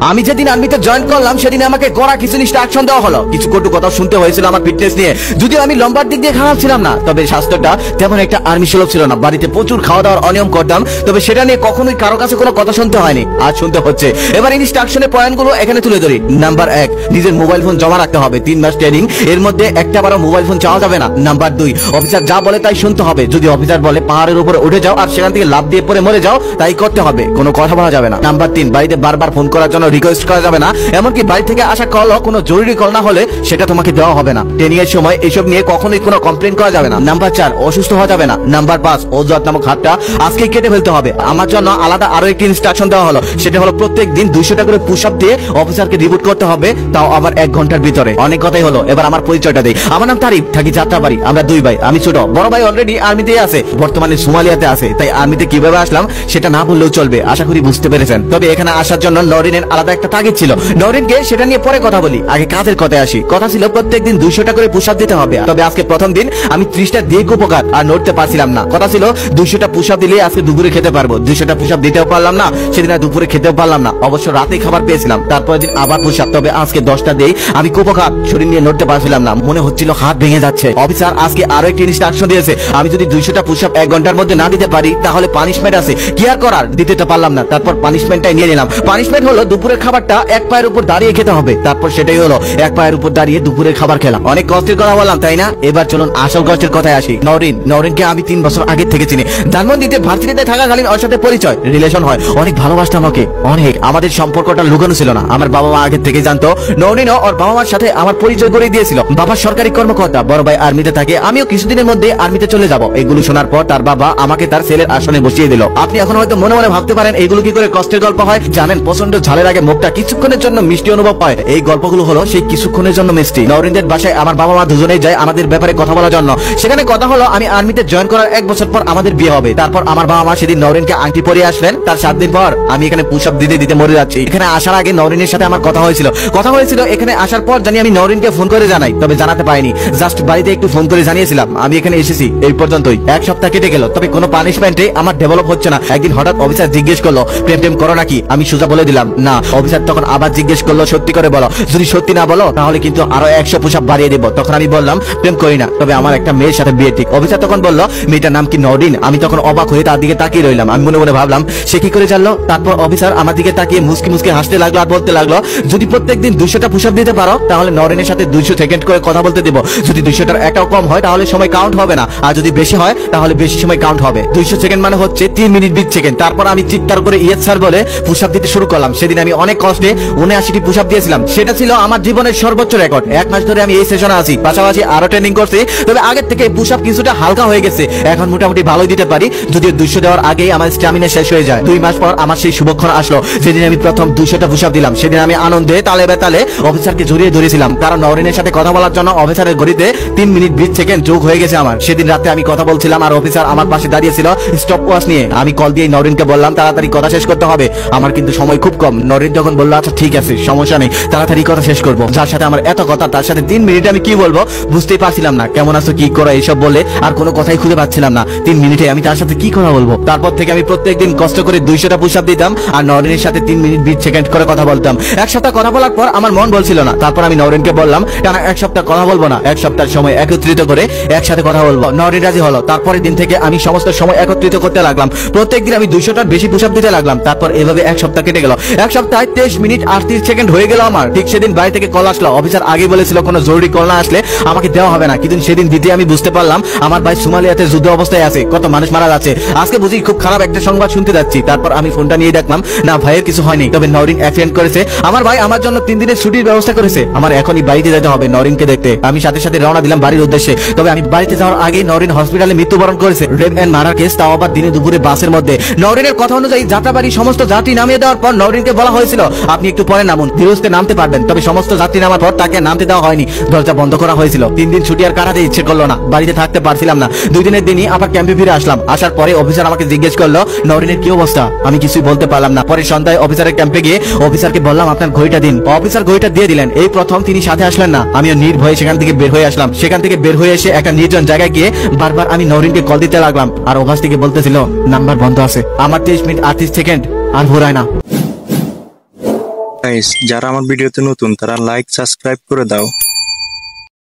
আমি যেদিন আর্মিতে জয়েন করলাম সেদিন আমাকে কড়া কিছু ইনস্ট্রাকশন দেওয়া হলো, কিছু কটু কথা শুনতে হয়েছিল আমার ফিটনেস নিয়ে। যদিও আমি লম্বার দিক দিয়ে খারাপ ছিলাম না, তবে স্বাস্থ্যটা তেমন একটা আর্মি সুলভ ছিল না। বাড়িতে প্রচুর খাওয়া দাওয়ার অনিয়ম করতাম, তবে সেটা নিয়ে কখনোই কারো কাছে কোনো কথা শুনতে হয়নি, আজ শুনতে হচ্ছে। এবার ইনস্ট্রাকশনের পয়েন্টগুলো এখানে তুলে ধরি। নাম্বার 1, নিজের মোবাইল ফোন জমা রাখতে হবে। 3 মাস ট্রেনিং, এর মধ্যে একটা বারো মোবাইল ফোন চাওয়া যাবে না। নাম্বার 2, অফিসার যা বলে তাই শুনতে হবে। যদি অফিসার বলে পাহাড়ের উপরে উঠে যাও আর সেখান থেকে লাফ দিয়ে পড়ে মরে যাও, তাই করতে হবে, কোনো কথা বলা যাবে না। নাম্বার 3, বাড়িতে বারবার ফোন করার জন্য রিকোয়েস্ট করা যাবে না, এমনকি বাড়ি থেকে আসা কলও কোনো জরুরি কল না হলে সেটা তোমাকে দেওয়া হবে না। ট্রেনিং এর সময় এসব নিয়ে কখনোই কোনো কমপ্লেন করা যাবে না। নাম্বার 4, অসুস্থ হওয়া যাবে না। নাম্বার 5, অজুহাত নামক হাতটা আজকে কেটে ফেলতে হবে। আমার জন্য আলাদা আরো একটি ইনস্ট্রাকশন দেওয়া হলো, সেটা হলো প্রত্যেক দিন 200 টাকা করে পুশ আপ দিয়ে অফিসারকে রিপোর্ট করতে হবে, তাও আবার 1 ঘন্টার ভিতরে। অনেক কথাই হলো, এবার আমার পরিচয়টা দেই। আমার নাম তারিফ, থাকি যাত্রাবাড়ি। আমরা 2 ভাই, আমি ছোট, বড় ভাই অলরেডি আর্মিতে আছে, বর্তমানে সোমালিয়াতে আছে। তাই আর্মিতে কিভাবে আসলাম সেটা না বললেও চলবে, আশা করি বুঝতে পেরেছেন। তবে এখানে আসার জন্য নরিনের আলাদা একটা তাগিদ ছিল। নরিনকে সেটা নিয়ে পরে কথা বলি, আগে কাজের কথায় আসি। কথা ছিল প্রত্যেকদিন 200 টাকা করে পুশ আপ দিতে হবে। তবে আজকে প্রথম দিন আমি 30টা দিয়ে উপকার আর নড়তে পারছিলাম না। কথা ছিল 200টা পুশ আপ দিলে আজকে দুপুরে খেতে পারবো। 200টা পুশ আপ দিতেও পারলাম না, সেদিন আর দুপুরে খেতেও পারলাম না। অবশ্য রাতে খাবার পেয়েছিলাম, তারপরের দিন আবার পুশ আপ। তবে আজকে 10টা দিয়েই আমি উপকার শরীর নিয়ে নড়তে পারছিলাম না, মনে হচ্ছিল হাত ভেঙে যাচ্ছে। অফিসার আজকে আরো একটি ইনস্ট্রাকশন দিয়েছে, আমি যদি 200টা পুশ আপ 1 ঘন্টার মধ্যে না দিতে পারি তাহলে পানিশমেন্ট আছে। কি আর করার, দিতে তো পারলাম না। তারপর পানিশমেন্টটাই নিয়ে নিলাম। পানিশমেন্ট হলো দুপুরের খাবারটা 1 পায়ের উপর দাঁড়িয়ে খেতে হবে। তারপর সেটাই হলো 1 পায়ের উপর দাঁড়িয়ে দুপুরের খাবার খেলাম। অনেক কষ্টের কথা বললাম তাই না? এবার চলুন আসল কষ্টের কথায় আসি। নরিনকে আমি 3 বছর আগে থেকে চিনি। ধানমন্ডিতে ভার্সিটিতে থাকাকালীন ওর সাথে পরিচয়, রিলেশন হয়। অনেক ভালোবাসতাম ওকে, অনেক। আমাদের সম্পর্কটা লুকানো ছিল না, আমার বাবা মা আগে থেকে জানতো। নরিনও ওর বাবা মার সাথে আমার পরিচয় করে দিয়েছিল। বাবা সরকারি কর্মকর্তা, বড় ভাই আর্মিতে থাকে, আমিও কিছুদিনের মধ্যে আর্মিতে চলে যাব। এগুলো শোনার পর তার বাবা আমাকে তার ছেলের আসনে বসিয়ে দিল। আপনি এখন হয়তো মনে মনে ভাবতে পারেন এইগুলো কি করে কষ্টের গল্প হয়। জানেন, প্রচন্ড ঝালের আগে মুখটা কিছুক্ষণের জন্য মিষ্টি অনুভব পায়। এই গল্পগুলো হলো সেই কিছুক্ষণের জন্য মিষ্টি। নরিনদের বাসায় আমার বাবা মা দুজনেই যায় আমাদের ব্যাপারে কথা বলার জন্য। সেখানে কথা হলো আমি আর্মিতে জয়েন করার 1 বছর পর আমাদের বিয়ে হবে। তারপর আমার বাবা মা সেদিন নরিনকে আংটি পরিয়ে আসলেন। তার 7 দিন পর আমি এখানে পুশ আপ দিতে দিতে মরে যাচ্ছি। এখানে আসার আগে নরিনের সাথে আমার কথা হয়েছিল। এখানে আসার পর জানি আমি নরিনকে ফোন করে জানাই, তবে জানাতে পারিনি। জাস্ট বাড়িতে একটু ফোন করে জানিয়েছিলাম আমি এখানে এসেছি। এই পর্যন্তই। 1 সপ্তাহ কেটে গেল, তবে কোনো পানিশমেন্টে আমার ডেভেলপ হচ্ছে না। একদিন হঠাৎ অফিসার জিজ্ঞেস করলো প্রেম করো নাকি? আমি সোজা বলে দিলাম না। অফিসার তখন আবার জিজ্ঞেস করলো সত্যি করে বলো, যদি সত্যি না বলো তাহলে কিন্তু আরো 100 পুশ আপ বাড়িয়ে দেবো। তখন আমি বললাম প্রেম করি না, তবে আমার একটা মেয়ের সাথে বিয়ে ঠিক। অফিসার তখন বললো মেয়েটার নাম কি নরিন? আমি তখন অবাক হয়ে তার দিকে তাকিয়ে রইলাম। আমি মনে মনে ভাবলাম সে কি করে জানলো। তারপর অফিসার আমার দিকে তাকিয়ে মুসকি মুসকি হাসতে লাগলো আর বলতে লাগলো যদি প্রত্যেকদিন 200টা পুশ আপ দিতে পারো তাহলে নরিনের সাথে 200 সেকেন্ড করে কথা বলতে দেবো। যদি 200টার একটাও কম হয় তাহলে সময় কাউন্ট হবে না, আর যদি বেশি হয় তাহলে বেশি সময় কাউন্ট হবে। 200 সেকেন্ড মানে হচ্ছে 3 মিনিট 20 সেকেন্ড। তারপর আমি চিৎকার করে ইয়েস স্যার বলে পুশ আপ দিতে শুরু করলাম। সেদিন আমি অনেক কষ্টে 79টি পুশ আপ দিয়েছিলাম। সেটা ছিল আমার জীবনের সর্বোচ্চ রেকর্ড। 1 মাস ধরে আমি এই সেশনে আছি, পাশাপাশি আরো ট্রেনিং করছি। তবে আগের থেকে পুশ আপ কিছুটা হালকা হয়ে গেছে, এখন মোটামুটি ভালোই দিতে পারি। যদিও 200 দেওয়ার আগেই আমার স্ট্যামিনা শেষ হয়ে যায়। 2 মাস পর আমার সেই শুভক্ষণ আসলো, যেদিন আমি প্রথম 200টা পুশ আপ দিলাম। সেদিন আমি আনন্দে তালে বেতালে অফিসারকে জড়িয়ে ধরেছিলাম, কারণ নরিনের সাথে কথা বলার জন্য অফিসারের ঘড়িতে 3 মিনিট 20 সেকেন্ড যোগ হয়ে গেছে আমার। সেদিন রাতে আমি কথা বলছিলাম আর অফিসার আমার পাশে দাঁড়িয়েছিল স্টপ ওয়াচ নিয়ে। আমি কল দিয়ে নরিনকে বললাম তাড়াতাড়ি কথা শেষ করতে হবে, আমার কিন্তু সময় খুব কম। নরিন তখন বললো আচ্ছা ঠিক আছে, সমস্যা নেই, তাড়াতাড়ি কথা শেষ করবো। যার সাথে আমার এত কথা তার সাথে 3 মিনিটে আমি কি বলবো বুঝতেই পারছিলাম না। কেমন আছো, কি করো, এইসব বলে আর কোনো কথাই খুঁজে পাচ্ছিলাম না। 3 মিনিটে আমি তার সাথে কি কথা বলবো। তারপর থেকে আমি প্রত্যেকদিন কষ্ট করে 200টা পুশ আপ দিতাম আর নরিনের সাথে 3 মিনিট 20 সেকেন্ড করে কথা বলতাম। 1 সপ্তাহ কথা বলার পর আমার মন বলছিল না। তারপর আমি নরিনকে বললাম টানা 1 সপ্তাহ কথা বলবো না, 1 সপ্তাহ সময় একত্রিত করে একসাথে কথা বলবো। নরিন রাজি হলো। তারপরের দিন থেকে আমি সমস্ত সময় একত্রিত করতে লাগলাম। প্রত্যেকদিন আমি 200টার বেশি পুশ আপ দিতে লাগলাম। তারপর এভাবে 1 সপ্তাহ কেটে গেল। 1 সপ্তাহে 23 মিনিট 38 সেকেন্ড হয়ে গেল আমার। ঠিক সেদিন বাড়ি থেকে কল আসলো। অফিসার আগে বলেছিল কোনো জরুরি কল না আসলে আমাকে দেওয়া হবে না, কিন্তু সেদিন দিতে আমি বুঝতে পারলাম আমার ভাই সোমালিয়াতে যুদ্ধ অবস্থায় আছে, কত মানুষ মারা যাচ্ছে। আজকে বুঝি খুব খারাপ একটা সংবাদ শুনতে যাচ্ছি। তারপর আমি ফোনটা নিয়ে দেখলাম না, ভাইয়ের কিছু হয়নি, তবে নরিন অ্যাক্সিডেন্ট করেছে। আমার ভাই আমার জন্য 3 দিনের ছুটির ব্যবস্থা করেছে। আমার এখনই বাড়িতে যেতে হবে নরিনকে দেখতে। আমি সাথে সাথে রওনা দিলাম বাড়ির উদ্দেশ্যে। তবে আমি বাড়িতে যাওয়ার আগে নরিন হসপিটালে মৃত্যুবরণ করেছে। রেপ এন্ড মার্ডার কেস, তাও আবার দিনে দুপুরে বাসের মধ্যে। নরিনের কথা অনুযায়ী যাত্রাবাড়ি সমস্ত যাত্রী নামিয়ে দেওয়ার পর নরিনকে বলা হয়েছিল আপনি একটু পরে নামুন, ধীরস্থে নামতে পারবেন। তবে সমস্ত যাত্রী নামার পর তাকে নামতে দেওয়া হয়নি, দরজা বন্ধ করা হয়েছিল। 3 দিন ছুটি আর কাটাতে ইচ্ছে করলো না, বাড়িতে থাকতে পারছিলাম না। 2 দিনের দিনই আবার ক্যাম্পে ফিরে আসলাম। আসার পরে অফিসার আমাকে জিজ্ঞেস করলো নরিনের কি অবস্থা। আমি কিছুই বলতে পারলাম না। পরে সন্ধ্যায় অফিসারের ক্যাম্পে গিয়ে অফিসারকে বললাম আপনার ঘড়িটা দিন। অফিসার ঘড়িটা দিয়ে দিলেন। এই প্রথম তিনি সাথে আসলেন না। আমিও নির্ভয়ে সেখান থেকে বের হয়ে আসলাম। সেখান থেকে বের হয়ে এসে একটা নির্জন জায়গায় গিয়ে বারবার আমি নরিনকে কল দিতে লাগলাম আর অভাস থেকে বলতেছিল নাম্বার বন্ধ আছে। আমার 23 মিনিট 38 সেকেন্ড আর ঘোরায় না। গাইস, যারা আমার ভিডিওতে নতুন তারা লাইক সাবস্ক্রাইব করে দাও।